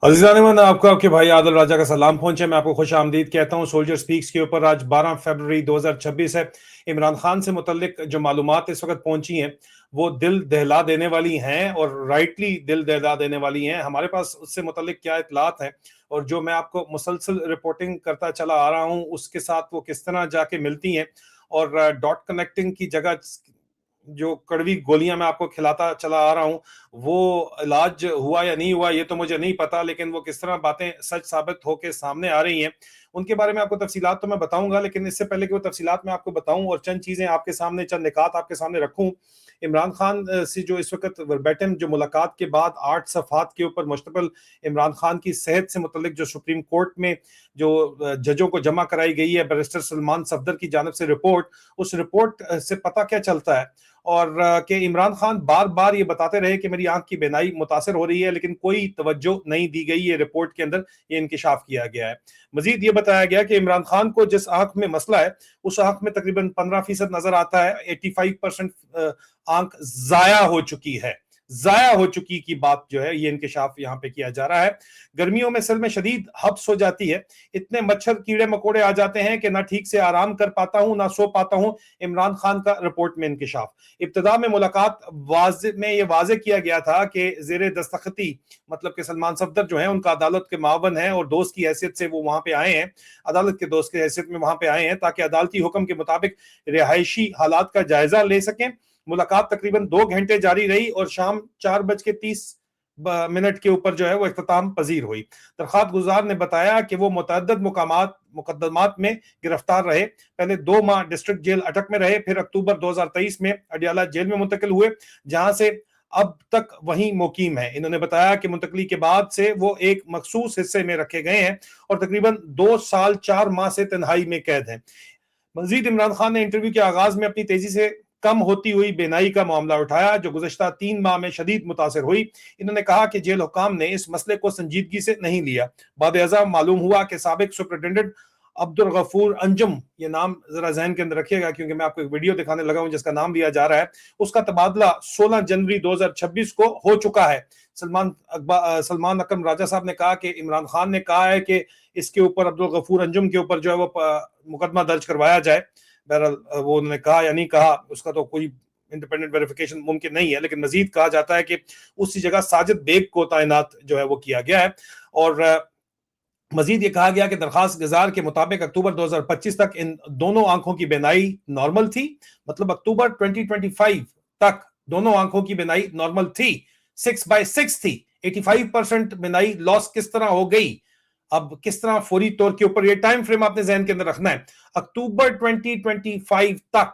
अजीज़ान मैं आपको आपके भाई आदिल राजा का सलाम पहुंचे। मैं आपको खुश आमदीद कहता हूं। सोल्जर स्पीक्स के ऊपर आज 12 फरवरी 2026 है। इमरान खान से मुतल्लिक जो मालूमात इस वक्त पहुंची हैं वो दिल दहला देने वाली हैं, और राइटली दिल दहला देने वाली हैं। हमारे पास उससे मुतल्लिक क्या इतलात हैं और जो मैं आपको मुसलसल रिपोर्टिंग करता चला आ रहा हूं उसके साथ वो किस तरह जाके मिलती हैं, और डॉट कनेक्टिंग की जगह जो कड़वी गोलियां मैं आपको खिलाता चला आ रहा हूं वो इलाज हुआ या नहीं हुआ ये तो मुझे नहीं पता, लेकिन वो किस तरह बातें सच साबित होकर सामने आ रही हैं उनके बारे में आपको तफसीलात तो मैं बताऊंगा। लेकिन इससे पहले कि वो तफसीलात मैं आपको बताऊं और चंद चीजें आपके सामने, चंद निकात आपके सामने रखूं, इमरान खान से जो इस वक्त वर्बैटिम जो मुलाकात के बाद 8 सफ़हात के ऊपर मुश्तमिल इमरान खान की सेहत से मुतल्लिक जो सुप्रीम कोर्ट में जो जजों को जमा कराई गई है बैरिस्टर सलमान सफदर की जानिब से रिपोर्ट, उस रिपोर्ट से पता क्या चलता है और कि इमरान खान बार बार ये बताते रहे कि मेरी आंख की बीनाई मुतासर हो रही है, लेकिन कोई तवज्जो नहीं दी गई। ये रिपोर्ट के अंदर ये इंकिशाफ किया गया है। मजीद ये बताया गया कि इमरान खान को जिस आंख में मसला है उस आंख में तकरीबन 15% नजर आता है। 85% आंख जाया हो चुकी है, जाया हो चुकी की बात जो है ये इंकिशाफ यहाँ पे किया जा रहा है। गर्मियों में सिर में शदीद हब्स हो जाती है, इतने मच्छर कीड़े मकोड़े आ जाते हैं कि ना ठीक से आराम कर पाता हूं ना सो पाता हूं। इमरान खान का रिपोर्ट में इंकिशाफ। इब्तिदा में मुलाकात में ये वाजे किया गया था कि जेर दस्तखती मतलब कि सलमान सफदर जो है उनका अदालत के मावन है और दोस्त की हैसियत से वो वहां पे आए हैं, अदालत के दोस्त की हैसियत में वहां पे आए हैं ताकि अदालती हुक्म के मुताबिक रिहायशी हालात का जायजा ले सकें। मुलाकात तकरीबन 2 घंटे जारी रही और शाम 4:30 के ऊपर जो है वो इख्तिताम पजीर हुई। दरख्वास्त गुजार ने बताया कि वो मुतअद्दिद मुकदमात में गिरफ्तार रहे। पहले 2 माह डिस्ट्रिक्ट जेल अटक में रहे, फिर अक्टूबर 2023 में अडियाला जेल में मुंतकिल हुए जहां से अब तक वहीं मुकीम है। इन्होंने बताया कि मुंतकली के बाद से वो एक मखसूस हिस्से में रखे गए हैं और तकरीबन 2 साल 4 माह से तन्हाई में कैद हैं। मजीद इमरान खान ने इंटरव्यू के आगाज में अपनी तेजी से कम होती हुई बेनाई का मामला उठाया जो गुज़श्ता 3 माह में शदीद मुतासर हुई। इन्होंने कहा कि जेल हुकाम ने इस मसले को संजीदगी से नहीं लिया। बाद अज़ा मालूम हुआ कि साबिक सुपरिटेंडेंट अब्दुल गफूर अंजुम, ये नाम जरा जहन के अंदर रखिएगा क्योंकि मैं आपको एक वीडियो दिखाने लगा हूं जिसका नाम लिया जा रहा है, उसका तबादला 16 जनवरी 2026 को हो चुका है। सलमान अकरम राजा साहब ने कहा कि इमरान खान ने कहा है कि इसके ऊपर अब्दुल गफूर अंजुम के ऊपर जो है वो मुकदमा दर्ज करवाया जाए। बहरहाल वो उन्होंने कहा या नहीं कहा उसका तो कोई इंडिपेंडेंट वेरिफिकेशन मुमकिन नहीं है, लेकिन मजीद कहा जाता है कि उसी जगह साजिद बेग को तैनात जो है वो किया गया है। और मजीद ये कहा गया कि दरखास्त गुजार के मुताबिक अक्टूबर 2025 तक इन दोनों आंखों की बीनाई नॉर्मल थी। मतलब अक्टूबर 2025 तक दोनों आंखों की बीनाई नॉर्मल थी, 6/6 थी। 85% बीनाई लॉस किस तरह हो गई, अब किस तरह फौरी तौर के ऊपर ये टाइम फ्रेम आपने जहन के अंदर रखना है। अक्टूबर 2025 तक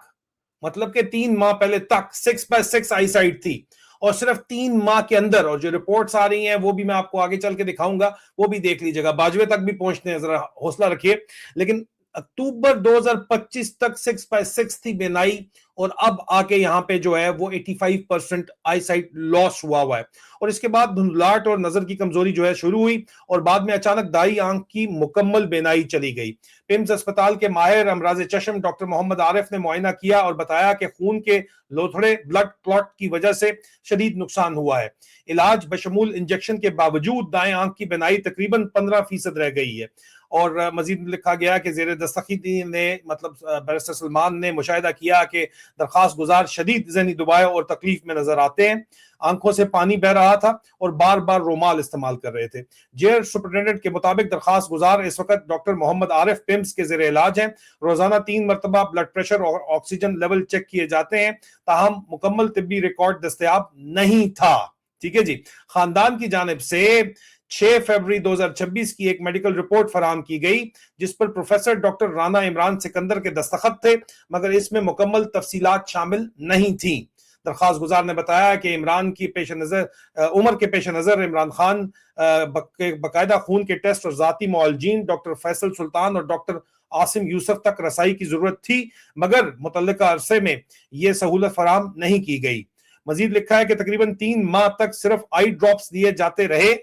मतलब के 3 माह पहले तक 6/6 आई साइड थी और सिर्फ 3 माह के अंदर, और जो रिपोर्ट्स आ रही हैं वो भी मैं आपको आगे चल के दिखाऊंगा, वो भी देख लीजिएगा, बाजवे तक भी पहुंचते हैं, जरा हौसला रखिए। लेकिन अक्टूबर 2025 तक 6/6 थी बेनाई और अब आके यहाँ पे जो है वो 85% आई साइट लॉस हुआ है। और इसके बाद धुंधलाहट और नजर की कमजोरी जो है शुरू हुई और बाद में अचानक दाई आंख की मुकम्मल बेनाई चली गई। पिम्स अस्पताल के माहिर अमराज चश्म डॉक्टर मोहम्मद आरिफ ने मुआयना किया और बताया कि खून के लोथड़े ब्लड क्लॉट की वजह से शदीद नुकसान हुआ है। इलाज बशमूल इंजेक्शन के बावजूद दाएं आंख की बेनाई तकरीबन 15% रह गई है। और मजीद लिखा गया कि जेर दस्तखती ने मतलब बैरिस्टर सलमान ने मुशाहिदा किया कि दरखास्त गुजार शदीद ज़हनी दबाव और तकलीफ में नजर आते हैं, आंखों से पानी बह रहा था और बार बार रोमाल इस्तेमाल कर रहे थे। जेल सुपरिटेंडेंट के मुताबिक दरखास्त गुजार इस वक्त डॉक्टर मोहम्मद आरिफ पिम्स के जेर इलाज हैं। रोजाना 3 मरतबा ब्लड प्रेशर और ऑक्सीजन लेवल चेक किए जाते हैं, ताहम मुकम्मल तिब्बी रिकॉर्ड दस्तयाब नहीं था। ठीक है जी। खानदान की जानिब से 6 फरवरी 2026 की एक मेडिकल रिपोर्ट फराहम की गई जिस पर प्रोफेसर डॉक्टर राना इमरान सिकंदर के दस्तखत थे, मगर इसमें मुकम्मल तफसीलात शामिल नहीं थी। दरखास्त गुजार ने बताया कि इमरान की पेश नजर उम्र के पेश नजर इमरान खान बाकायदा खून के टेस्ट और जाती मुआलजीन डॉक्टर फैसल सुल्तान और डॉक्टर आसिम यूसुफ तक रसाई की जरूरत थी, मगर मुतल्लिका अरसे में यह सहूलत फराहम नहीं की गई। मजीद लिखा है कि तकरीबन 3 माह तक सिर्फ आई ड्रॉप्स दिए जाते रहे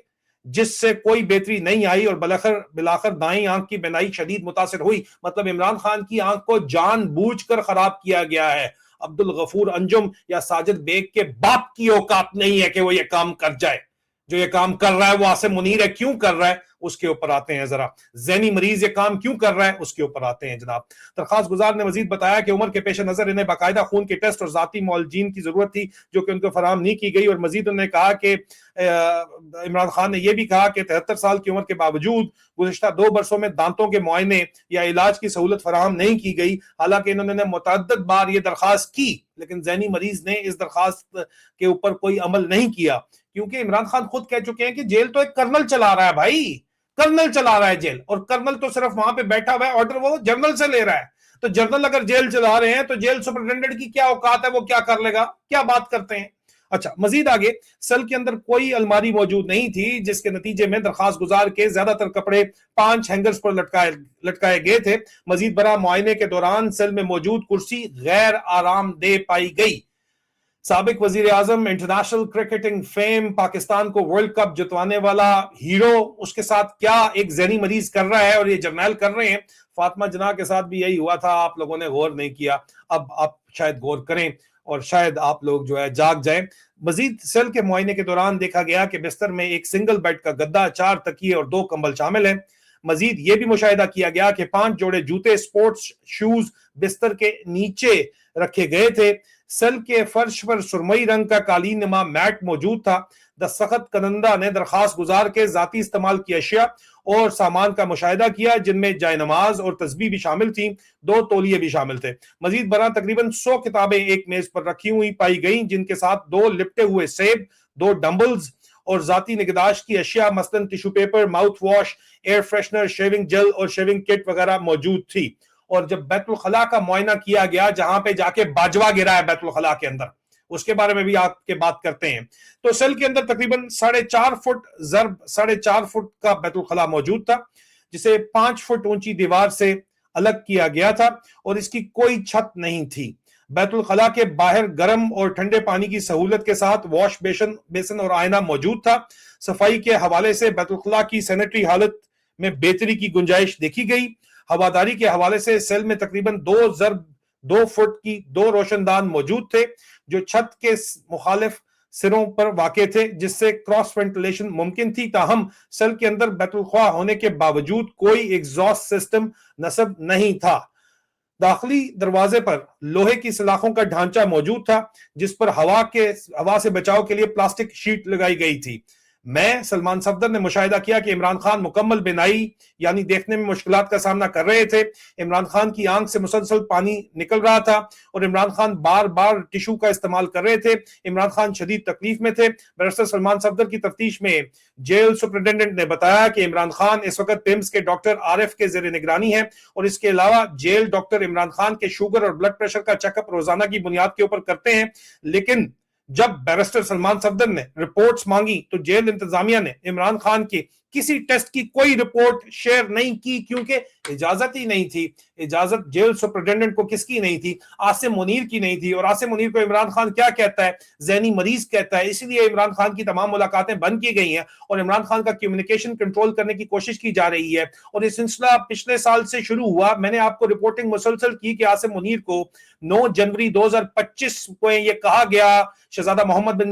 जिससे कोई बेहतरी नहीं आई और बिलाखिर दाईं आंख की बीनाई शदीद मुतासिर हुई। मतलब इमरान खान की आंख को जानबूझकर खराब किया गया है। अब्दुल गफूर अंजुम या साजिद बेग के बाप की औकात नहीं है कि वो ये काम कर जाए। جو یہ کام کر رہا ہے وہ عاصم منیر ہے, کیوں کر رہا ہے اس کے اوپر آتے ہیں. ذرا ذہنی مریض یہ کام کیوں کر رہا ہے اس کے اوپر آتے ہیں جناب. درخواست گزار نے مزید بتایا کہ عمر کے پیش نظر انہیں باقاعدہ خون کے ٹیسٹ اور ذاتی معالجین کی ضرورت تھی جو کہ ان کو فراہم نہیں کی گئی. اور مزید انہوں نے کہا کہ عمران خان نے یہ بھی کہا کہ 73 سال کی عمر کے باوجود گزشتہ 2 برسوں میں دانتوں کے معائنے یا علاج کی سہولت فراہم نہیں کی گئی. حالانکہ انہوں نے متعدد بار یہ درخواست کی لیکن ذہنی مریض نے اس درخواست کے اوپر کوئی عمل نہیں کیا, کیونکہ عمران خان خود کہہ چکے ہیں کہ جیل تو ایک کرنل چلا رہا ہے بھائی, کرنل چلا رہا ہے جیل, اور کرنل تو صرف وہاں پہ بیٹھا ہوا ہے, آرڈر وہ جنرل سے لے رہا ہے. تو جنرل اگر جیل چلا رہے ہیں تو جیل سپرنٹینڈنٹ کی کیا اوقات ہے, وہ کیا کر لے گا, کیا بات کرتے ہیں. اچھا مزید آگے, سیل کے اندر کوئی الماری موجود نہیں تھی جس کے نتیجے میں درخواست گزار کے زیادہ تر کپڑے 5 ہینگرز پر لٹکائے گئے تھے. مزید برآں معائنے کے دوران سیل میں موجود کرسی غیر آرام دہ پائی گئی. سابق وزیر اعظم, انٹرنیشنل کرکٹنگ فیم, پاکستان کو ورلڈ کپ جتوانے والا ہیرو, اس کے ساتھ کیا ایک ذہنی مریض کر رہا ہے, اور یہ جرنیل کر رہے ہیں. فاطمہ جناح کے ساتھ بھی یہی ہوا تھا, آپ لوگوں نے غور نہیں کیا, اب آپ شاید غور کریں اور شاید آپ لوگ جو ہے جاگ جائیں. مزید سیل کے معائنے کے دوران دیکھا گیا کہ بستر میں ایک سنگل بیڈ کا گدا, 4 تکیے اور 2 کمبل شامل ہیں. مزید یہ بھی مشاہدہ کیا گیا کہ 5 جوڑے جوتے, سپورٹس شوز بستر کے نیچے رکھے گئے تھے. سیل کے فرش پر سرمئی رنگ کا قالین نما میٹ موجود تھا. دستخط کنندہ نے درخواست گزار کے ذاتی استعمال کی اشیاء اور سامان کا مشاہدہ کیا جن میں جائے نماز اور تسبیح بھی شامل تھیں, 2 تولیے بھی شامل تھے. مزید برآں تقریباً 100 کتابیں ایک میز پر رکھی ہوئی پائی گئیں جن کے ساتھ 2 لپٹے ہوئے سیب, 2 ڈمبلز اور ذاتی نگہداشت کی اشیاء مثلاً tissue paper, mouth wash, air freshener, shaving gel اور شیونگ کٹ وغیرہ موجود تھی. اور جب بیت الخلاء کا معائنہ کیا گیا جہاں پہ جا کے باجوہ گرا ہے بیت الخلاء کے اندر, اس کے بارے میں بھی آپ کے بات کرتے ہیں, تو سیل کے اندر تقریباً 4.5 فٹ ضرب 4.5 فٹ کا بیت الخلاء موجود تھا جسے 5 فٹ اونچی دیوار سے الگ کیا گیا تھا اور اس کی کوئی چھت نہیں تھی. بیت الخلاء کے باہر گرم اور ٹھنڈے پانی کی سہولت کے ساتھ واش بیسن اور آئینہ موجود تھا. صفائی کے حوالے سے بیت الخلاء کی سینیٹری حالت میں بہتری کی گنجائش دیکھی گئی. ہواداری کے حوالے سے سیل میں تقریباً 2 ضرب 2 فٹ کی 2 روشن دان موجود تھے جو چھت کے مخالف سروں پر واقع تھے جس سے کراس وینٹیلیشن ممکن تھی. تاہم سیل کے اندر بیت الخلاء ہونے کے باوجود کوئی ایگزاسٹ سسٹم نصب نہیں تھا. داخلی دروازے پر لوہے کی سلاخوں کا ڈھانچہ موجود تھا جس پر ہوا سے بچاؤ کے لیے پلاسٹک شیٹ لگائی گئی تھی. میں سلمان صفدر نے مشاہدہ کیا کہ عمران خان مکمل بینائی یعنی دیکھنے میں مشکلات کا سامنا کر رہے تھے. عمران خان کی آنکھ سے مسلسل پانی نکل رہا تھا اور عمران خان بار بار ٹیشو کا استعمال کر رہے تھے. عمران خان شدید تکلیف میں تھے. بیرسٹر سلمان صفدر کی تفتیش میں جیل سپرنٹینڈنٹ نے بتایا کہ عمران خان اس وقت پیمز کے ڈاکٹر عارف کے زیر نگرانی ہے اور اس کے علاوہ جیل ڈاکٹر عمران خان کے شوگر اور بلڈ پریشر کا چیک اپ روزانہ کی بنیاد کے اوپر کرتے ہیں. لیکن جب بیرسٹر سلمان صفدر نے رپورٹس مانگی تو جیل انتظامیہ نے عمران خان کی کسی ٹیسٹ کی کوئی رپورٹ شیئر نہیں کی کیونکہ اجازت ہی نہیں تھی. اجازت جیل سپرنٹینڈنٹ کو کس کی نہیں تھی؟ عاصم منیر کی نہیں تھی. اور عاصم منیر کو عمران خان کیا کہتا ہے؟ ذہنی مریض کہتا ہے. اسی لیے عمران خان کی تمام ملاقاتیں بند کی گئی ہیں اور عمران خان کا کمیونیکیشن کنٹرول کرنے کی کوشش کی جا رہی ہے. اور یہ سلسلہ پچھلے سال سے شروع ہوا. میں نے آپ کو رپورٹنگ مسلسل کی کہ عاصم منیر کو 9 جنوری 2025 کو یہ کہا گیا شہزادہ محمد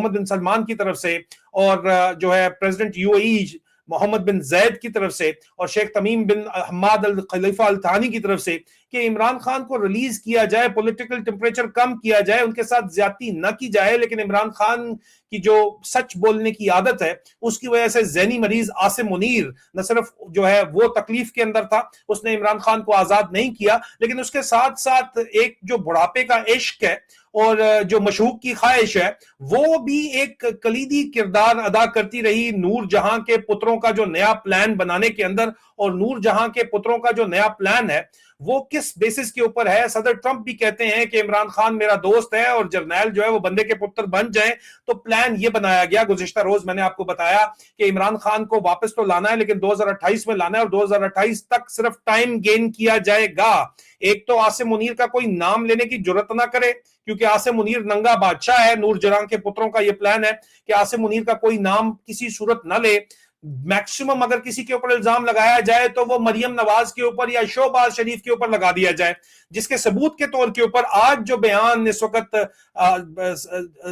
بن سلمان کی طرف سے اور جو ہے پریزیڈنٹ یو اے ای محمد بن زید کی طرف سے اور شیخ تمیم بن حماد الخلیفہ الثانی کی طرف سے کہ عمران خان کو ریلیز کیا جائے, پولیٹیکل ٹیمپریچر کم کیا جائے, ان کے ساتھ زیادتی نہ کی جائے. لیکن عمران خان کی جو سچ بولنے کی عادت ہے اس کی وجہ سے ذہنی مریض عاصم منیر نہ صرف جو ہے وہ تکلیف کے اندر تھا, اس نے عمران خان کو آزاد نہیں کیا, لیکن اس کے ساتھ ساتھ ایک جو بڑھاپے کا عشق ہے اور جو مشوق کی خواہش ہے وہ بھی ایک کلیدی کردار ادا کرتی رہی نور جہاں کے پتروں کا جو نیا پلان بنانے کے اندر. اور نور جہاں کے پتروں کا جو نیا پلان ہے وہ کس بیسس کے اوپر ہے؟ صدر ٹرمپ بھی کہتے ہیں کہ عمران خان میرا دوست ہے اور جرنیل جو ہے وہ بندے کے پتر بن جائیں. تو پلان یہ بنایا گیا, گزشتہ روز میں نے آپ کو بتایا کہ عمران خان کو واپس تو لانا ہے لیکن 2028 میں لانا ہے اور 2028 تک صرف ٹائم گین کیا جائے گا. ایک تو عاصم منیر کا کوئی نام لینے کی جرت نہ کرے کیونکہ عاصم منیر ننگا بادشاہ ہے. نور جہاں کے پتروں کا یہ پلان ہے کہ عاصم منیر کا کوئی نام کسی صورت نہ لے. मैक्सिमम अगर किसी के ऊपर इल्जाम लगाया जाए तो वो मरियम नवाज के ऊपर या शोबाज शरीफ के ऊपर लगा दिया जाए, जिसके सबूत के तौर के ऊपर आज जो बयान इस वक्त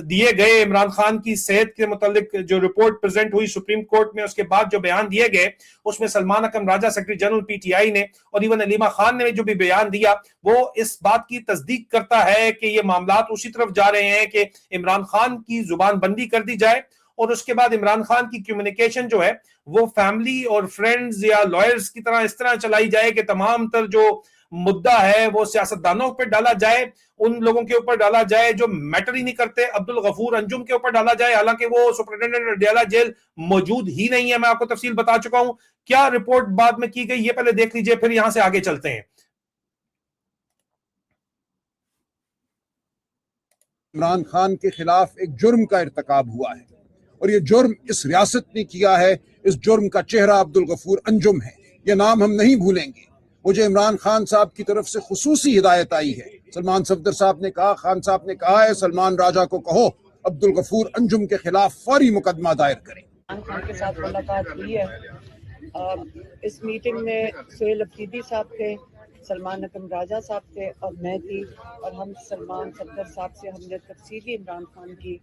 दिए गए इमरान खान की सेहत के मुतालिक, जो रिपोर्ट प्रेजेंट हुई सुप्रीम कोर्ट में, उसके बाद जो बयान दिए गए उसमें सलमान अकरम राजा सेक्रेटरी जनरल पीटीआई ने और इवन अलीमा खान ने जो भी बयान दिया वो इस बात की तस्दीक करता है कि ये मामलात उसी तरफ जा रहे हैं कि इमरान खान की जुबान बंदी कर दी जाए और उसके बाद इमरान खान की कम्युनिकेशन जो है वो फैमिली और फ्रेंड्स या लॉयर्स की तरह इस तरह चलाई जाए कि तमाम तर जो मुद्दा है वो सियासतदानों पर डाला जाए, उन लोगों के ऊपर डाला जाए जो मैटर ही नहीं करते, अब्दुल गफूर अंजुम के ऊपर डाला जाए, हालांकि वो सुपरिटेंडेंट अडियाला जेल मौजूद ही नहीं है। मैं आपको तफसील बता चुका हूं, क्या रिपोर्ट बाद में की गई ये पहले देख लीजिए, फिर यहां से आगे चलते हैं। इमरान खान के खिलाफ एक जुर्म का इर्तकाब हुआ है और ये जुर्म इस रियासत ने किया है। इस जुर्म का चेहरा अब्दुल गफूर अंजुम है, ये नाम हम नहीं भूलेंगे। मुझे इमरान खान साहब की तरफ से खुसूसी हिदायत आई है। सलमान सफदर साहब ने कहा, खान साहब ने कहा है सलमान राजा को कहो अब्दुल गफूर अंजुम के खिलाफ फौरी मुकदमा दायर करें। इमरान खान के साथ मुलाकात हुई है। इस मीटिंग में सोहेल अफरीदी साहब थे, सलमान अकरम राजा साहब थे और मैं थी, और हम सलमान सफदर साहब से हमने तफसीली इमरान खान की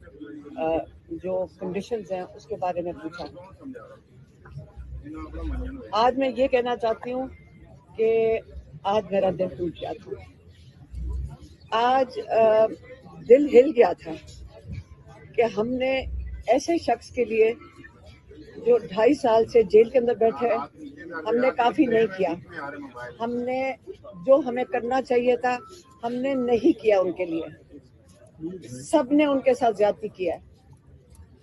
जो कंडीशंस हैं उसके बारे में पूछा। आज मैं ये कहना चाहती हूँ कि आज मेरा दिल टूट गया था। आज दिल हिल गया था कि हमने ऐसे शख्स के लिए जो 2.5 साल से जेल के अंदर बैठे हैं, हमने काफ़ी नहीं किया। हमने जो हमें करना चाहिए था हमने नहीं किया उनके लिए। सब ने उनके साथ ज्यादती किया है।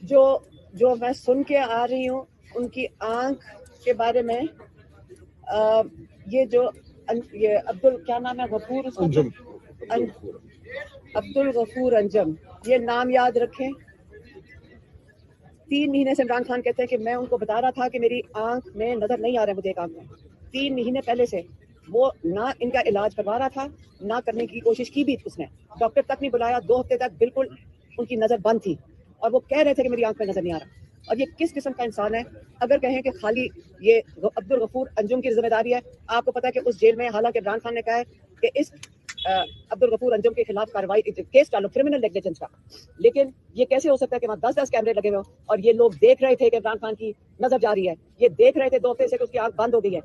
जो मैं सुन के आ रही हूँ उनकी आंख के बारे में, ये अब्दुल क्या नाम है, गफूर अंजुम, अब्दुल गफूर अंजुम, ये नाम याद रखें। 3 महीने से इमरान खान कहते हैं कि मैं उनको बता रहा था कि मेरी आंख में नजर नहीं आ रहा है, मुझे एक आंख में। 3 महीने पहले से वो ना इनका इलाज करवा रहा था, ना करने की कोशिश की भी उसने, डॉक्टर तक नहीं बुलाया। 2 हफ्ते तक बिल्कुल उनकी नजर बंद थी और वो कह रहे थे कि मेरी आंख में नजर नहीं आ रहा। और ये किस किस्म का इंसान है? अगर कहें कि खाली ये अब्दुल गफूर अंजुम की जिम्मेदारी है, आपको पता है कि उस जेल में, हालांकि इमरान खान ने कहा है कि इस अब्दुल गफूर अंजुम के खिलाफ कार्रवाई, केस डालो क्रिमिनल नेग्लिजेंस का, लेकिन ये कैसे हो सकता है कि वहाँ 10-10 कैमरे लगे हुए हो और ये लोग देख रहे थे कि इमरान खान की नजर जा रही है, ये देख रहे थे 2 हफ्ते से कि उसकी आंख बंद हो गई है,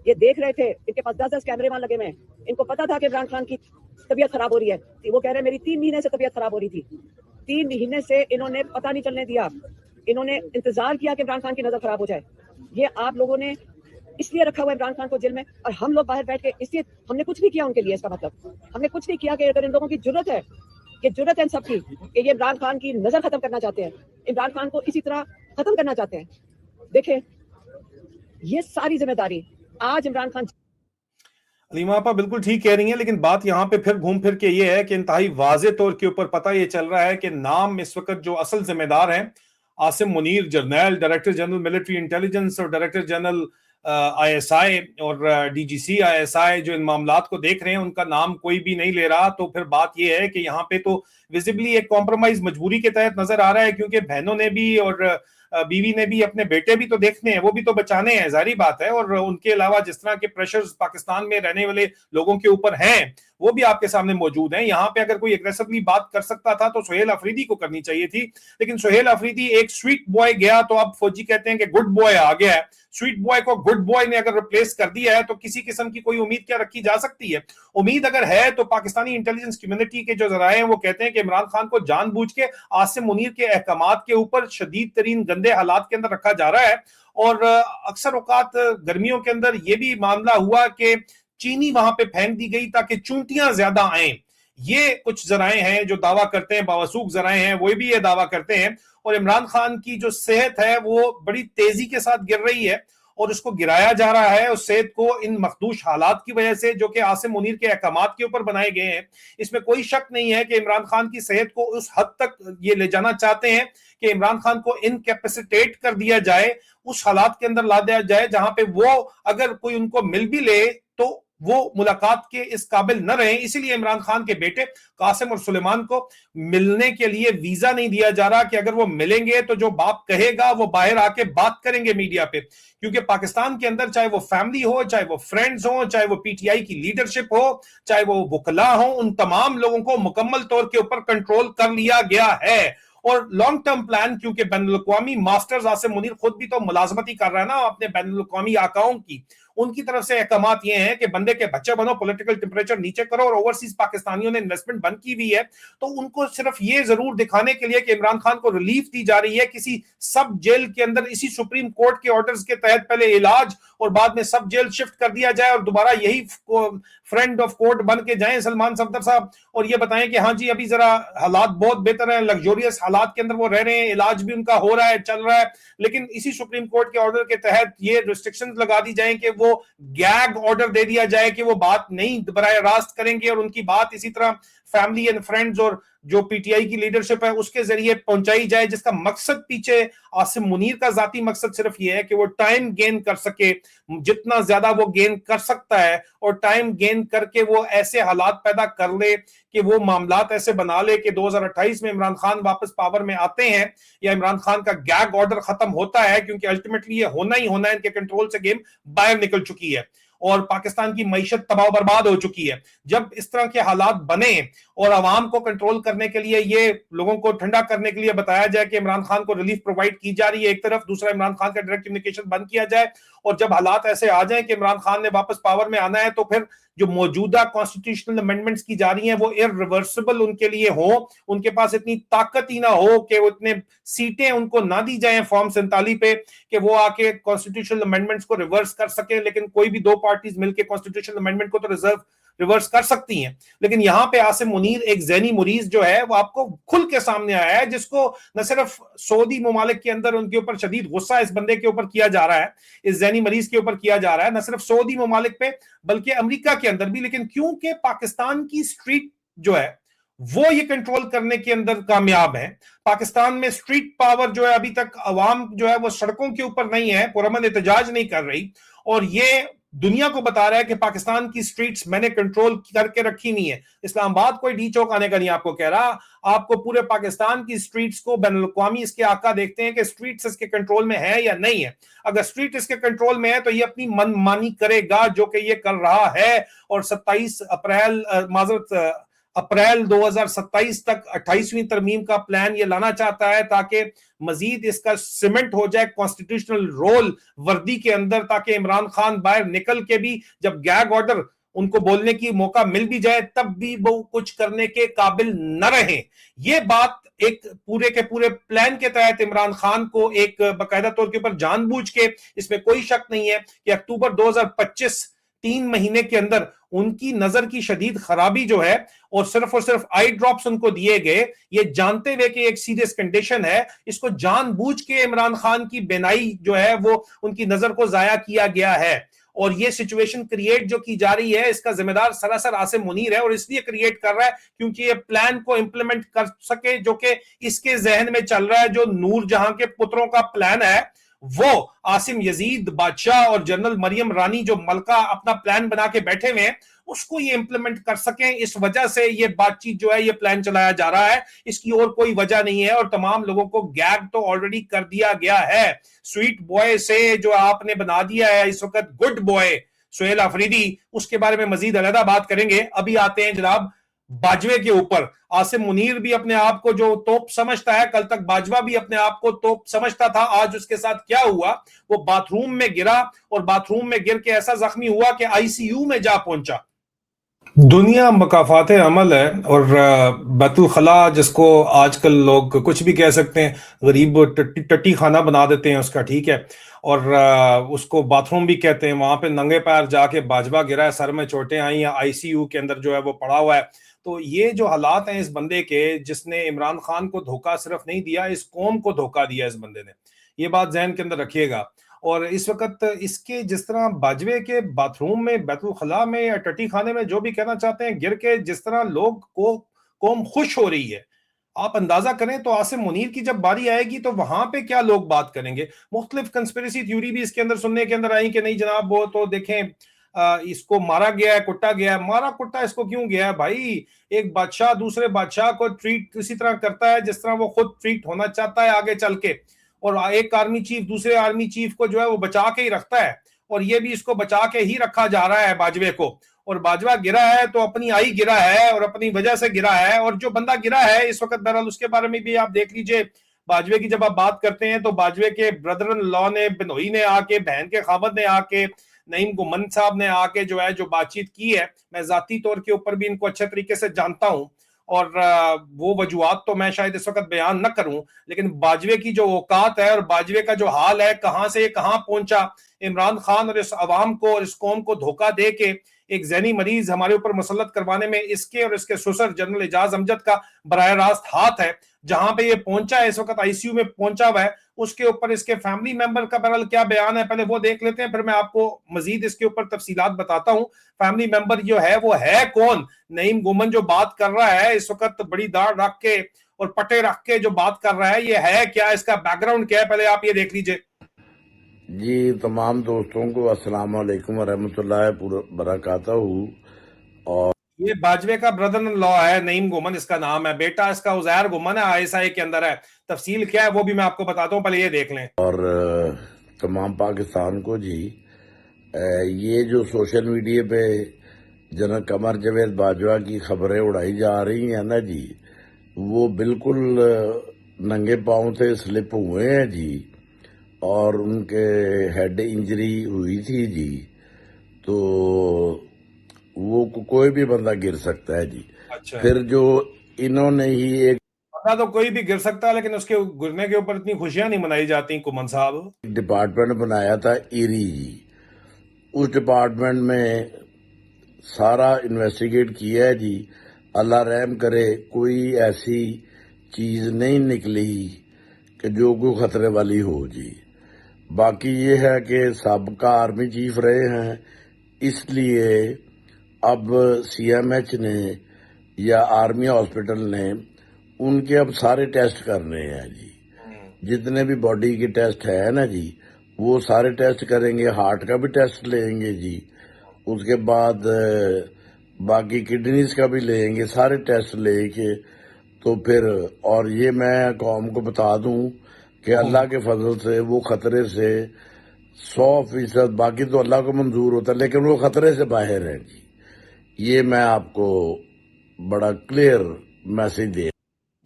ये देख रहे थे, इनके पास 10-10 कैमरे वहां लगे हुए हैं, इनको पता था कि इमरान खान की तबीयत खराब हो रही है। वो कह रहे हैं मेरी 3 महीने से तबीयत खराब हो रही थी, 3 महीने से इन्होंने पता नहीं चलने दिया, इन्होंने इंतजार किया कि इमरान खान की नजर खराब हो जाए। ये आप लोगों ने इसलिए रखा हुआ इमरान खान को जेल में, और हम लोग बाहर बैठ के इसलिए हमने कुछ नहीं किया उनके लिए। इसका मतलब हमने कुछ नहीं किया कि अगर इन लोगों की जरूरत है, कि जरूरत है इन सबकी कि ये इमरान खान की नजर खत्म करना चाहते हैं, इमरान खान को इसी तरह खत्म करना चाहते हैं। देखें, ये सारी जिम्मेदारी आज इमरान खान। अलीमा आपा बिल्कुल ठीक कह रही हैं, लेकिन बात यहाँ पे फिर घूम फिर के ये है कि इंतहाई वाज़े तौर के ऊपर पता ये चल रहा है कि नाम इस वक्त जो असल जिम्मेदार हैं, Asim Munir Jarnail, director general military intelligence और डायरेक्टर जनरल ISI और DGC ISI जो इन मामलात को देख रहे हैं, उनका नाम कोई भी नहीं ले रहा। तो फिर बात यह है कि यहाँ पे तो विजिबली एक कॉम्प्रोमाइज मजबूरी के तहत नजर आ रहा है, क्योंकि बहनों ने भी और बीवी ने भी अपने बेटे भी तो देखने हैं, वो भी तो बचाने हैं, जारी बात है। और उनके अलावा जिस तरह के प्रेशर्स पाकिस्तान में रहने वाले लोगों के ऊपर हैं वो भी आपके सामने मौजूद हैं। यहाँ पे अगर कोई एग्रेसिवली बात कर सकता था तो सोहेल अफरीदी को करनी चाहिए थी, लेकिन सोहेल अफरीदी एक स्वीट बॉय गया तो अब फौजी कहते हैं कि गुड बॉय आ गया है। स्वीट बॉय को गुड बॉय ने अगर रिप्लेस कर दिया है तो किसी किस्म की कोई उम्मीद क्या रखी जा सकती है? उम्मीद अगर है तो पाकिस्तानी इंटेलिजेंस कम्युनिटी के जो जराए हैं वो कहते हैं कि इमरान खान को जानबूझ के आसिम मुनीर के अहकामात के ऊपर शदीद तरीन गंदे हालात के अंदर रखा जा रहा है। और अक्सर औकात गर्मियों के अंदर ये भी मामला हुआ कि चीनी वहां पे फेंक दी गई ताकि चूंटियां ज्यादा आए। ये कुछ जराए हैं जो दावा करते हैं, बावसूख जराए हैं, वो भी ये दावा करते हैं। और इमरान खान की जो सेहत है वो बड़ी तेजी के साथ गिर रही है और उसको गिराया जा रहा है उस सेहत को इन मखदूश हालात की वजह से जो कि आसिम मुनीर के अहकामात के ऊपर बनाए गए हैं। इसमें कोई शक नहीं है कि इमरान खान की सेहत को उस हद तक ये ले जाना चाहते हैं कि इमरान खान को इनकैपेसिटेट कर दिया जाए, उस हालात के अंदर ला दिया जाए जहां पे वो अगर कोई उनको मिल भी ले तो وہ ملاقات کے اس قابل نہ رہے. اسی لیے عمران خان کے بیٹے قاسم اور سلیمان کو ملنے کے لیے ویزا نہیں دیا جا رہا کہ اگر وہ ملیں گے تو جو باپ کہے گا وہ باہر آ کے بات کریں گے میڈیا پہ. کیونکہ پاکستان کے اندر چاہے وہ فیملی ہو, چاہے وہ فرینڈز ہوں, چاہے وہ پی ٹی آئی کی لیڈرشپ ہو, چاہے وہ وکلاء ہوں, ان تمام لوگوں کو مکمل طور کے اوپر کنٹرول کر لیا گیا ہے. اور لانگ ٹرم پلان, کیونکہ بین الاقوامی ماسٹرز عاصم منیر خود بھی تو ملازمت ہی کر رہا ہے نا اپنے بین الاقوامی آقاؤں کی, ان کی طرف سے احکامات یہ ہیں کہ بندے کے بچے بنو, پولیٹیکل ٹیمپریچر نیچے کرو, اور اوورسیز پاکستانیوں نے انویسٹمنٹ بند کی ہوئی ہے تو ان کو صرف یہ ضرور دکھانے کے لیے کہ عمران خان کو ریلیف دی جا رہی ہے کسی سب جیل کے اندر, اسی سپریم کورٹ کے آرڈرز کے تحت پہلے علاج اور بعد میں سب جیل شفٹ کر دیا جائے اور دوبارہ یہی فرینڈ آف کورٹ بن کے جائیں سلمان صفدر صاحب, اور یہ بتائیں کہ ہاں جی ابھی ذرا حالات بہت بہتر ہیں, لگزوریس حالات کے اندر وہ رہ رہے ہیں, علاج بھی ان کا ہو رہا ہے, چل رہا ہے, لیکن اسی سپریم کورٹ کے آرڈر کے تحت یہ ریسٹرکشنز لگا دی جائیں کہ وہ گیگ آرڈر دے دیا جائے کہ وہ بات نہیں براہ راست کریں گے, اور ان کی بات اسی طرح فیملی اینڈ فرینڈز اور جو پی ٹی آئی کی لیڈرشپ ہے اس کے ذریعے پہنچائی جائے, جس کا مقصد پیچھے عاصم منیر کا ذاتی مقصد صرف یہ ہے کہ وہ ٹائم گین کر سکے, جتنا زیادہ وہ گین کر سکتا ہے, اور ٹائم گین کر کے وہ ایسے حالات پیدا کر لے کہ وہ معاملات ایسے بنا لے کہ 2028 میں عمران خان واپس پاور میں آتے ہیں یا عمران خان کا گیگ آرڈر ختم ہوتا ہے, کیونکہ الٹیمیٹلی یہ ہونا ہی ہونا ہے, ان کے کنٹرول سے گیم باہر نکل چکی ہے اور پاکستان کی معیشت تباہ و برباد ہو چکی ہے. جب اس طرح کے حالات بنے اور عوام کو کنٹرول کرنے کے لیے, یہ لوگوں کو ٹھنڈا کرنے کے لیے بتایا جائے کہ عمران خان کو ریلیف پرووائڈ کی جا رہی ہے ایک طرف, دوسرا عمران خان کا ڈائریکٹ کمیونیکیشن بند کیا جائے, اور جب حالات ایسے آ جائیں کہ عمران خان نے واپس پاور میں آنا ہے تو پھر جو موجودہ کانسٹیٹیوشنل امینڈمنٹس کی جا رہی ہیں وہ ارریورسبل ان کے لیے ہوں, ان کے پاس اتنی طاقت ہی نہ ہو کہ وہ اتنے سیٹیں ان کو نہ دی جائیں فارم 47 پہ کہ وہ آ کے کانسٹیٹیوشنل امینڈمنٹس کو ریورس کر سکیں, لیکن کوئی بھی دو پارٹیز مل کے کانسٹیٹیوشنل امینڈمنٹ کو تو ریورس کر سکتی ہیں. لیکن یہاں پہ عاصم منیر ایک ذہنی مریض جو ہے وہ آپ کو کھل کے سامنے آیا ہے, جس کو نہ صرف سعودی ممالک کے اندر ان کے اوپر شدید غصہ اس بندے کے اوپر کیا جا رہا ہے, اس ذہنی مریض کے اوپر کیا جا رہا ہے, نہ صرف سعودی ممالک پہ بلکہ امریکہ کے اندر بھی, لیکن کیونکہ پاکستان کی اسٹریٹ جو ہے وہ یہ کنٹرول کرنے کے اندر کامیاب ہے. پاکستان میں اسٹریٹ پاور جو ہے ابھی تک عوام جو ہے وہ سڑکوں کے اوپر نہیں ہے, پرامن احتجاج نہیں کر رہی, اور یہ دنیا کو بتا رہا ہے کہ پاکستان کی سٹریٹس میں نے کنٹرول کر کے رکھی نہیں ہے. اسلام آباد کوئی ڈی چوک آنے کا نہیں آپ کو کہہ رہا, آپ کو پورے پاکستان کی سٹریٹس کو بین الاقوامی اس کے آقا دیکھتے ہیں کہ سٹریٹس اس کے کنٹرول میں ہے یا نہیں ہے. اگر سٹریٹ اس کے کنٹرول میں ہے تو یہ اپنی من مانی کرے گا جو کہ یہ کر رہا ہے, اور 27 اپریل 2027 تک 28ویں ترمیم کا پلان یہ لانا چاہتا ہے تاکہ مزید اس کا سیمنٹ ہو جائے کانسٹیٹیوشنل رول وردی کے اندر, تاکہ عمران خان باہر نکل کے بھی جب گیگ آرڈر ان کو بولنے کی موقع مل بھی جائے تب بھی وہ کچھ کرنے کے قابل نہ رہیں. یہ بات ایک پورے کے پورے پلان کے تحت عمران خان کو ایک باقاعدہ طور کے اوپر جان بوجھ کے, اس میں کوئی شک نہیں ہے کہ اکتوبر 2025 3 مہینے کے اندر ان کی نظر کی شدید خرابی جو ہے اور صرف آئی ڈراپس ان کو دیے گئے, یہ جانتے ہوئے کہ ایک سیریس کنڈیشن ہے, اس کو جان بوجھ کے عمران خان کی بینائی جو ہے وہ ان کی نظر کو ضائع کیا گیا ہے. اور یہ سچویشن کریٹ جو کی جا رہی ہے اس کا ذمہ دار سراسر عاصم منیر ہے, اور اس لیے کریٹ کر رہا ہے کیونکہ یہ پلان کو امپلیمنٹ کر سکے جو کہ اس کے ذہن میں چل رہا ہے, جو نور جہاں کے پتروں کا پلان ہے وہ عاصم یزید بادشاہ اور جنرل مریم رانی جو ملکہ اپنا پلان بنا کے بیٹھے ہوئے ہیں اس کو یہ امپلیمنٹ کر سکیں. اس وجہ سے یہ بات چیت جو ہے یہ پلان چلایا جا رہا ہے, اس کی اور کوئی وجہ نہیں ہے. اور تمام لوگوں کو گیگ تو آلریڈی کر دیا گیا ہے. سویٹ بوائے سے جو آپ نے بنا دیا ہے اس وقت گڈ بوائے سہیل آفریدی, اس کے بارے میں مزید علیحدہ بات کریں گے. ابھی آتے ہیں جناب باجوے کے اوپر. عاصم منیر بھی اپنے آپ کو جو توپ سمجھتا ہے, کل تک باجوہ بھی اپنے آپ کو توپ سمجھتا تھا, آج اس کے ساتھ کیا ہوا, وہ باتھ روم میں گرا اور باتھ روم میں گر کے ایسا زخمی ہوا کہ آئی سی یو میں جا پہنچا. دنیا مکافات عمل ہے, اور بیت الخلا جس کو آج کل لوگ کچھ بھی کہہ سکتے ہیں, غریب ٹٹی خانہ بنا دیتے ہیں اس کا, ٹھیک ہے, اور اس کو باتھ روم بھی کہتے ہیں. وہاں پہ ننگے پیر جا کے باجوہ گرا ہے, سر میں چوٹیں آئیں, یا آئی سی یو کے اندر جو ہے وہ پڑا ہوا ہے. تو یہ جو حالات ہیں اس بندے کے, جس نے عمران خان کو دھوکہ صرف نہیں دیا, اس قوم کو دھوکہ دیا اس بندے نے, یہ بات ذہن کے اندر رکھیے گا. اور اس وقت اس کے جس طرح باجوے کے باتھ روم میں, بیت الخلا میں یا ٹٹی خانے میں, جو بھی کہنا چاہتے ہیں, گر کے جس طرح لوگ کو قوم خوش ہو رہی ہے, آپ اندازہ کریں تو عاصم منیر کی جب باری آئے گی تو وہاں پہ کیا لوگ بات کریں گے. مختلف کنسپیریسی تھیوری بھی اس کے اندر سننے کے اندر آئی کہ نہیں جناب وہ تو دیکھیں इसको मारा गया है, कुटा गया है। मारा कुटा इसको क्यों गया है भाई? एक बादशाह दूसरे बादशाह को ट्रीट इसी तरह करता है जिस तरह वो खुद ट्रीट होना चाहता है आगे चल के, और एक आर्मी चीफ दूसरे आर्मी चीफ को जो है वो बचा के ही रखता है, और ये भी इसको बचा के ही रखा जा रहा है बाजवे को। और बाजवा गिरा है तो अपनी आई गिरा है और अपनी वजह से गिरा है, और जो बंदा गिरा है इस वक्त बहरहाल उसके बारे में भी आप देख लीजिए। बाजवे की जब आप बात करते हैं तो बाजवे के ब्रदर इन लॉ ने, बिनोई ने आके, बहन के खामद ने आके, नईम गुमन साहब ने आके जो है जो बातचीत की है, मैं जाती तौर के ऊपर भी इनको अच्छे तरीके से जानता हूं, और वो वजूहात तो मैं शायद इस वक्त बयान न करूं, लेकिन बाजवे की जो औकात है और बाजवे का जो हाल है, कहां से कहां पहुंचा, इमरान खान और इस अवाम को और इस कौम को धोखा दे के एक ज़हनी मरीज हमारे ऊपर मुसल्लत करवाने में इसके और इसके ससुर जनरल एजाज अमजद का बराह रास्त हाथ है। जहां पे ये पहुंचा है, इस वक्त आईसीयू में पहुंचा हुआ है, उसके ऊपर इसके फैमिली मेंबर का बहरहाल क्या बयान है, पहले वो देख लेते हैं, फिर मैं आपको मजीद इसके ऊपर तफसीलात बताता हूं। फैमिली मेंबर जो है वो है कौन? नईम गुमन जो बात कर रहा है इस वक्त बड़ी दाढ़ रख के और पटे रख के जो बात कर रहा है, ये है क्या? इसका बैकग्राउंड क्या है? पहले आप ये देख लीजिए। जी, तमाम दोस्तों को अस्सलाम वालेकुम वरहमतुल्लाहि बरकातहू। और ये बाजवे का ब्रदर इन लॉ है, नईम गुमन इसका नाम है, बेटा इसका उज़ैर गुमन है, आईएसआई के अंदर है। तफसील क्या है वो भी मैं आपको बताता हूँ, पहले ये देख लें। और तमाम पाकिस्तान को जी, ये जो सोशल मीडिया पे जनरल कमर जावेद बाजवा की खबरें उड़ाई जा रही हैं ना जी, वो बिल्कुल नंगे पांव से स्लिप हुए हैं जी, और उनके हेड इंजरी हुई थी जी, तो वो कोई भी बंदा गिर सकता है जी। अच्छा, फिर जो इन्होंने ही एक बंदा तो कोई भी गिर सकता है, लेकिन उसके गिरने के ऊपर इतनी खुशियां नहीं मनाई जाती कुमन साहब। डिपार्टमेंट बनाया था इरी जी, उस डिपार्टमेंट में सारा इन्वेस्टिगेट किया है जी। अल्लाह रहम करे कोई ऐसी चीज नहीं निकली कि जो कोई खतरे वाली हो जी। बाकी ये है कि साबका आर्मी चीफ रहे हैं, इसलिए अब सीएमएच ने या आर्मी हॉस्पिटल ने उनके अब सारे टेस्ट करने हैं जी, जितने भी बॉडी के टेस्ट है ना जी, वो सारे टेस्ट करेंगे, हार्ट का भी टेस्ट लेंगे जी, उसके बाद बाकी किडनीज का भी लेंगे, सारे टेस्ट लेके तो फिर, और ये मैं कौम को बता दूं कि अल्लाह के फजल से वो खतरे से 100%, बाकी तो अल्लाह को मंजूर होता है, लेकिन वो खतरे से बाहर है जी। ये मैं आपको बड़ा क्लियर मैसेज दे।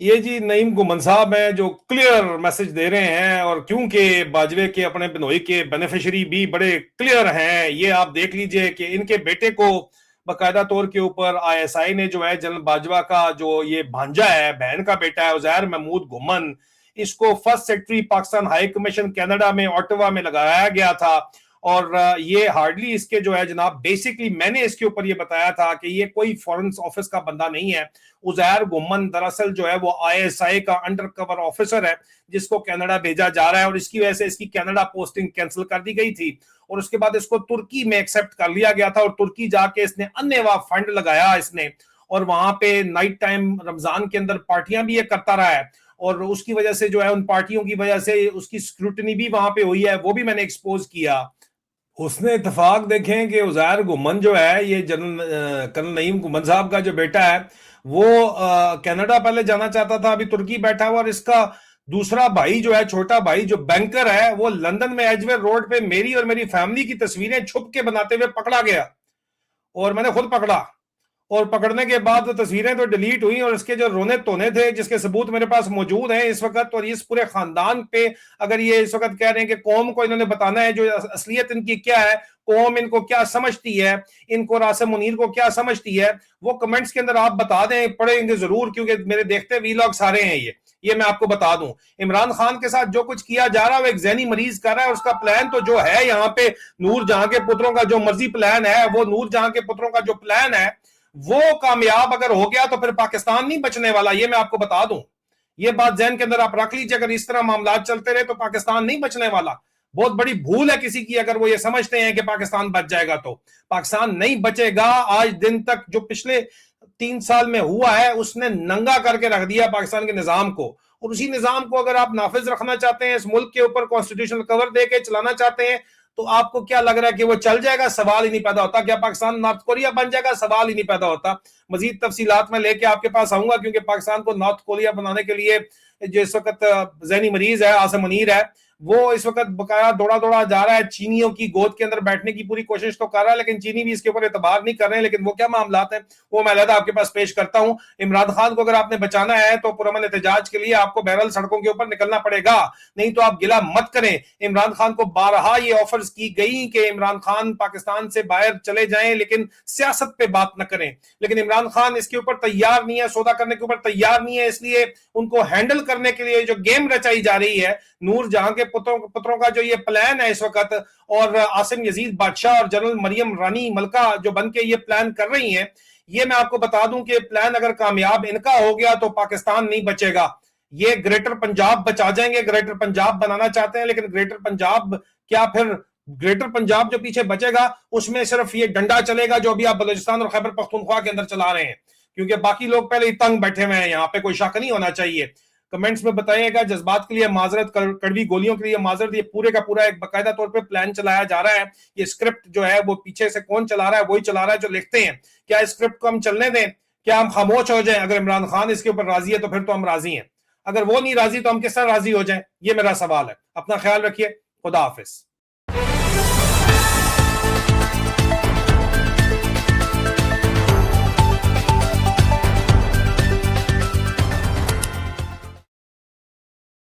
ये जी नईम गुमन साहब हैं जो क्लियर मैसेज दे रहे हैं, और क्योंकि बाजवे के अपने बिनोई के बेनिफिशियरी भी बड़े क्लियर हैं, ये आप देख लीजिए कि इनके बेटे को बाकायदा तौर के ऊपर आईएसआई ने जो है जनरल बाजवा का जो ये भांजा है, बहन का बेटा है उज़ैर महमूद गुमन, इसको first secretary Pakistan high commission Canada में ऑटवा में लगाया गया था। और ये हार्डली इसके जो है जनाब, बेसिकली मैंने इसके ऊपर ये बताया था कि ये कोई फॉरेन ऑफिस का बंदा नहीं है। उज़ैर गुमन दरअसल जो है वो आईएसआई का अंडर कवर ऑफिसर है जिसको कनाडा भेजा जा रहा है, और इसकी वजह से इसकी कनाडा पोस्टिंग कैंसिल कर दी गई थी, और उसके बाद इसको तुर्की में एक्सेप्ट कर लिया गया था, और तुर्की जाके इसने अन्यवा फंड लगाया इसने, और वहां पे नाइट टाइम रमजान के अंदर पार्टियां भी ये करता रहा है, और उसकी वजह से जो है उन पार्टियों की वजह से उसकी स्क्रूटनी भी वहां पे हुई है, वो भी मैंने एक्सपोज किया। उसने इत्तेफाक देखें कि उज़ैर गुमन जो है, ये जनरल कर्नल नईम गुमन साहब का जो बेटा है, वो कनाडा पहले जाना चाहता था, अभी तुर्की बैठा हुआ, और इसका दूसरा भाई जो है, छोटा भाई जो बैंकर है, वो लंदन में एजवेयर रोड पे मेरी और मेरी फैमिली की तस्वीरें छुप के बनाते हुए पकड़ा गया, और मैंने खुद पकड़ा, और पकड़ने के बाद तो तस्वीरें तो डिलीट हुई, और इसके जो रोने तोने थे जिसके सबूत मेरे पास मौजूद हैं इस वक्त, और इस पूरे खानदान पे अगर ये इस वक्त कह रहे हैं कि कौम को इन्होंने बताना है जो असलियत इनकी क्या है, कौम इनको क्या समझती है, इनको रासम मुनीर को क्या समझती है, वो कमेंट्स के अंदर आप बता दें, पढ़ेंगे जरूर, क्योंकि मेरे देखते वीलॉग सारे हैं ये मैं आपको बता दूं। इमरान खान के साथ जो कुछ किया जा रहा है वो एक ज़हनी मरीज कर रहा है, उसका प्लान तो जो है यहाँ पे नूर जहां के पुत्रों का जो मर्जी प्लान है, वो नूर जहां के पुत्रों का जो प्लान है वो कामयाब अगर हो गया तो फिर पाकिस्तान नहीं बचने वाला, ये मैं आपको बता दूं। ये बात ज़हन के अंदर आप रख लीजिए, अगर इस तरह मामला चलते रहे तो पाकिस्तान नहीं बचने वाला। बहुत बड़ी भूल है किसी की अगर वो ये समझते हैं कि पाकिस्तान बच जाएगा, तो पाकिस्तान नहीं बचेगा। आज दिन तक जो पिछले 3 साल में हुआ है उसने नंगा करके रख दिया पाकिस्तान के निजाम को, और उसी निजाम को अगर आप नाफिज रखना चाहते हैं, इस मुल्क के ऊपर कॉन्स्टिट्यूशनल कवर दे के चलाना चाहते हैं, تو آپ کو کیا لگ رہا ہے کہ وہ چل جائے گا؟ سوال ہی نہیں پیدا ہوتا. کیا پاکستان نارتھ کوریا بن جائے گا؟ سوال ہی نہیں پیدا ہوتا. مزید تفصیلات میں لے کے آپ کے پاس آؤں گا، کیونکہ پاکستان کو نارتھ کوریا بنانے کے لیے جو اس وقت ذہنی مریض ہے عاصم منیر ہے، وہ اس وقت بقایا دوڑا جا رہا ہے، چینیوں کی گود کے اندر بیٹھنے کی پوری کوشش تو کر رہا ہے، لیکن چینی بھی اس کے اوپر اعتبار نہیں کر رہے ہیں. لیکن وہ کیا معاملات ہیں وہ میں علیحدہ آپ کے پاس پیش کرتا ہوں. عمران خان کو اگر آپ نے بچانا ہے تو پرامن احتجاج کے لیے آپ کو بہرحال سڑکوں کے اوپر نکلنا پڑے گا، نہیں تو آپ گلہ مت کریں. عمران خان کو بارہا یہ آفرز کی گئی کہ عمران خان پاکستان سے باہر چلے جائیں لیکن سیاست پہ بات نہ کریں، لیکن عمران خان اس کے اوپر تیار نہیں ہے، سودا کرنے کے اوپر تیار نہیں ہے. اس لیے ان کو ہینڈل کرنے کے لیے جو گیم رچائی جا رہی ہے، نور جہاں کے پتروں کا جو یہ پلان ہے اس وقت، اور عاصم یزید بادشاہ اور جنرل مریم رانی ملکہ جو بن کے یہ پلان کر رہی ہیں، یہ میں آپ کو بتا دوں کہ پلان اگر کامیاب ان کا ہو گیا تو پاکستان نہیں بچے گا. یہ گریٹر پنجاب بچا جائیں گے، گریٹر پنجاب بنانا چاہتے ہیں، لیکن گریٹر پنجاب کیا پھر گریٹر پنجاب جو پیچھے بچے گا اس میں صرف یہ ڈنڈا چلے گا جو ابھی آپ بلوچستان اور خیبر پختونخوا کے اندر چلا رہے ہیں، کیونکہ باقی لوگ پہلے ہی تنگ بیٹھے ہوئے ہیں، یہاں پہ کوئی شک نہیں ہونا چاہیے. کمنٹس میں بتائیے گا. جذبات کے لیے معذرت، کڑوی گولیوں کے لیے معذرت. یہ پورے کا پورا ایک باقاعدہ طور پہ پلان چلایا جا رہا ہے. یہ اسکرپٹ جو ہے وہ پیچھے سے کون چلا رہا ہے؟ وہی چلا رہا ہے جو لکھتے ہیں. کیا اسکرپٹ کو ہم چلنے دیں؟ کیا ہم خاموش ہو جائیں؟ اگر عمران خان اس کے اوپر راضی ہے تو پھر تو ہم راضی ہیں، اگر وہ نہیں راضی تو ہم کس طرح راضی ہو جائیں؟ یہ میرا سوال ہے. اپنا خیال رکھیے. خدا حافظ.